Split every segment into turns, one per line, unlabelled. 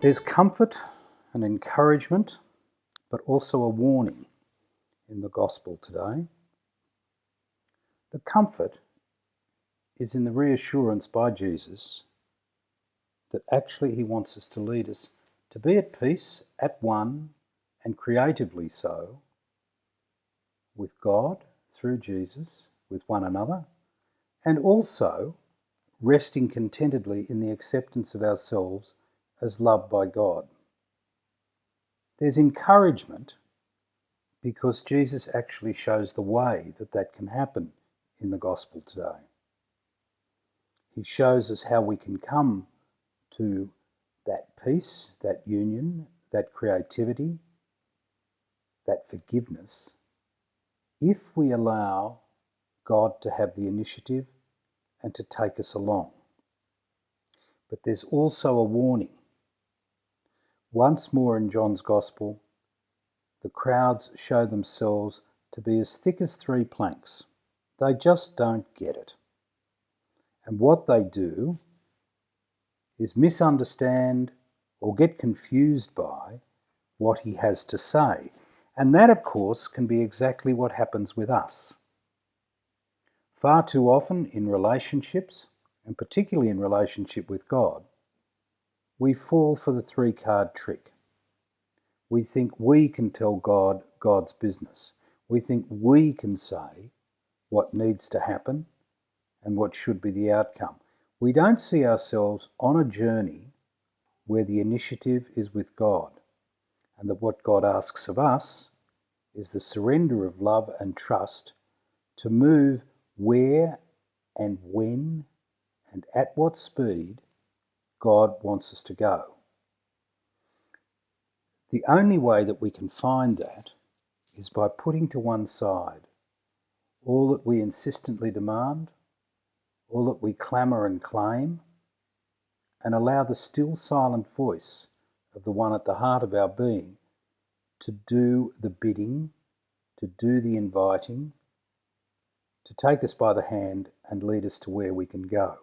There's comfort and encouragement, but also a warning in the gospel today. The comfort is in the reassurance by Jesus that actually he wants us to lead us to be at peace, at one, and creatively so, with God through Jesus, with one another, and also resting contentedly in the acceptance of ourselves as loved by God. There's encouragement because Jesus actually shows the way that that can happen in the gospel today. He shows us how we can come to that peace, that union, that creativity, that forgiveness, if we allow God to have the initiative and to take us along. But there's also a warning. Once more in John's Gospel, the crowds show themselves to be as thick as three planks. They just don't get it. And what they do is misunderstand or get confused by what he has to say. And that, of course, can be exactly what happens with us. Far too often in relationships, and particularly in relationship with God, we fall for the three-card trick. We think we can tell God God's business. We think we can say what needs to happen and what should be the outcome. We don't see ourselves on a journey where the initiative is with God, and that what God asks of us is the surrender of love and trust to move where and when and at what speed God wants us to go. The only way that we can find that is by putting to one side all that we insistently demand, all that we clamour and claim, and allow the still silent voice of the one at the heart of our being to do the bidding, to do the inviting, to take us by the hand and lead us to where we can go.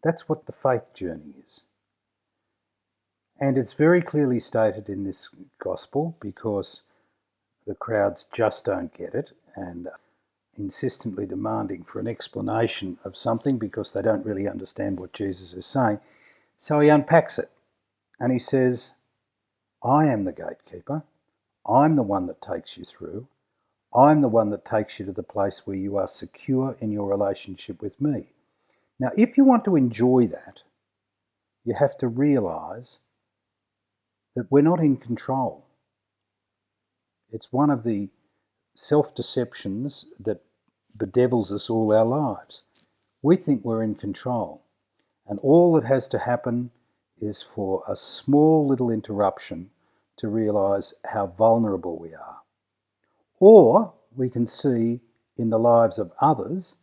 That's what the faith journey is. And it's very clearly stated in this gospel because the crowds just don't get it and insistently demanding for an explanation of something because they don't really understand what Jesus is saying. So he unpacks it and he says, I am the gatekeeper. I'm the one that takes you through. I'm the one that takes you to the place where you are secure in your relationship with me. Now, if you want to enjoy that, you have to realise that we're not in control. It's one of the self-deceptions that bedevils us all our lives. We think we're in control, and all that has to happen is for a small little interruption to realise how vulnerable we are. Or we can see in the lives of others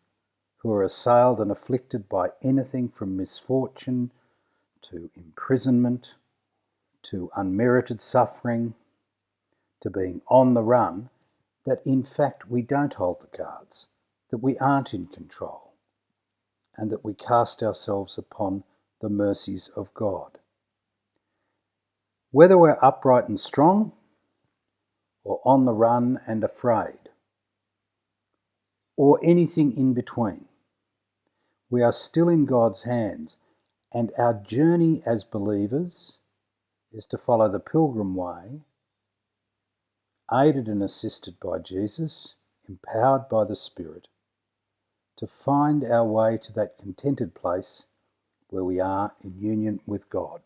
who are assailed and afflicted by anything from misfortune to imprisonment to unmerited suffering to being on the run, that in fact we don't hold the cards, that we aren't in control, and that we cast ourselves upon the mercies of God. Whether we're upright and strong, or on the run and afraid, or anything in between, we are still in God's hands, and our journey as believers is to follow the pilgrim way, aided and assisted by Jesus, empowered by the Spirit, to find our way to that contented place where we are in union with God.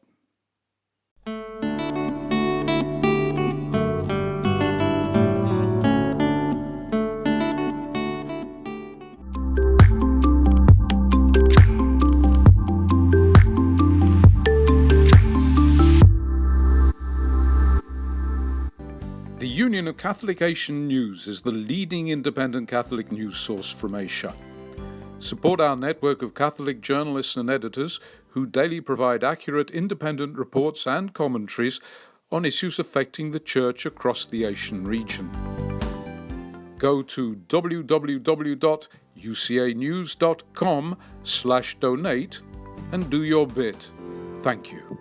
The Union of Catholic Asian News is the leading independent Catholic news source from Asia. Support our network of Catholic journalists and editors who daily provide accurate independent reports and commentaries on issues affecting the Church across the Asian region. Go to www.ucanews.com/donate and do your bit. Thank you.